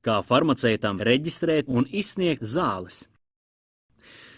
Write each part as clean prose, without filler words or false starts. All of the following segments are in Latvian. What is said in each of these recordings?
kā farmaceitam reģistrēt un izsniegt zāles.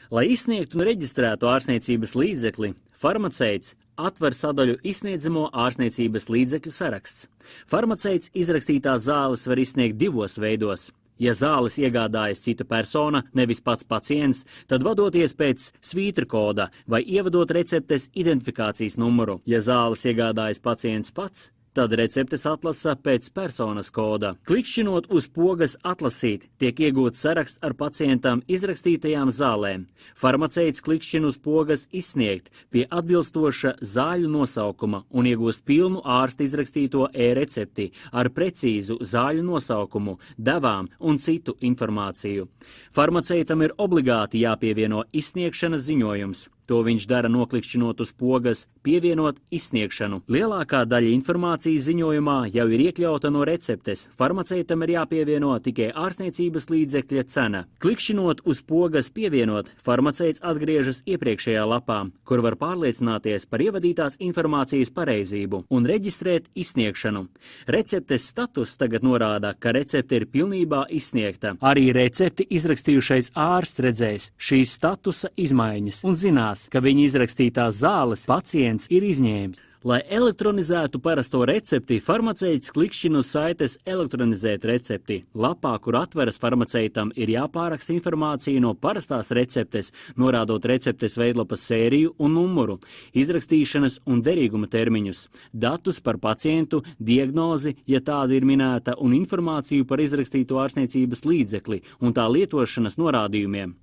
Lai izsniegtu un reģistrētu ārstniecības līdzekli, farmaceits atver sadaļu izsniedzamo ārstniecības līdzekļu saraksts. Farmaceits izrakstītās zāles var izsniegt divos veidos. Ja zāles iegādājas cita persona, nevis pats pacients, tad vadoties pēc svītra koda vai ievadot receptes identifikācijas numuru. Ja zāles iegādājas pacients pats, tad receptes atlasa pēc personas koda. Klikšķinot uz pogas atlasīt, tiek iegūts saraksts ar pacientam izrakstītajām zālēm. Farmaceits klikšķina uz pogas izsniegt pie atbilstoša zāļu nosaukuma un iegūst pilnu ārsta izrakstīto e-recepti ar precīzu zāļu nosaukumu, devām un citu informāciju. Farmaceitam ir obligāti jāpievieno izsniegšanas ziņojums. To viņš dara noklikšķinot uz pogas, pievienot izsniegšanu. Lielākā daļa informācijas ziņojumā jau ir iekļauta no receptes. Farmaceitam ir jāpievieno tikai ārstniecības līdzekļa cena. Klikšķinot uz pogas pievienot, farmaceits atgriežas iepriekšējā lapā, kur var pārliecināties par ievadītās informācijas pareizību un reģistrēt izsniegšanu. Receptes status tagad norāda, ka recepte ir pilnībā izsniegta. Arī recepti izrakstījušais ārsts redzēs šīs statusa izmaiņas un zinās, ka viņa izrakstītās zāles pacients ir izņēmis. Lai elektronizētu parasto recepti, farmaceits klikšķina uz saites elektronizēt recepti. Lapā, kur atveras farmaceitam, ir jāpāraksta informācija no parastās receptes, norādot receptes veidlapas sēriju un numuru, izrakstīšanas un derīguma termiņus, datus par pacientu, diagnozi, ja tāda ir minēta, un informāciju par izrakstīto ārstniecības līdzekli un tā lietošanas norādījumiem.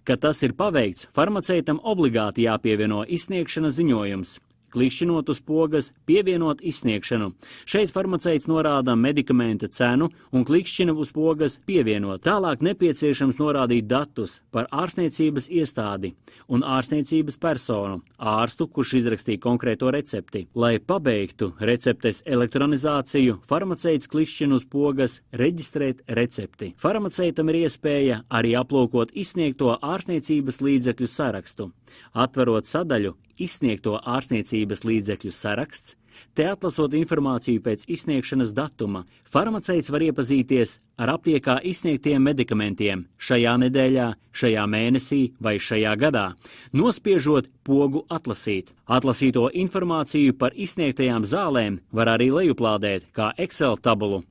Kad tas ir paveikts, farmaceitam obligāti jāpievieno izsniegšanas ziņojums. Klikšķinot uz pogas, pievienot izsniegšanu. Šeit farmaceits norāda medikamenta cenu un klikšķina uz pogas pievienot. Tālāk nepieciešams norādīt datus par ārstniecības iestādi un ārstniecības personu, ārstu, kurš izrakstīja konkrēto recepti. Lai pabeigtu receptes elektronizāciju, farmaceits klikšķina uz pogas reģistrēt recepti. Farmaceitam ir iespēja arī aplūkot izsniegto ārstniecības līdzekļu sarakstu. Atverot sadaļu izsniegto ārstniecības līdzekļu saraksts, te atlasot informāciju pēc izsniegšanas datuma, farmaceits var iepazīties ar aptiekā izsniegtiem medikamentiem šajā nedēļā, šajā mēnesī vai šajā gadā, nospiežot pogu atlasīt. Atlasīto informāciju par izsniegtajām zālēm var arī lejuplādēt kā Excel tabulu.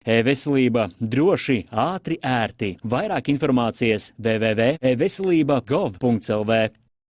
E-veselība droši, ātri, ērti. Vairāk informācijas www.eveselība.gov.lv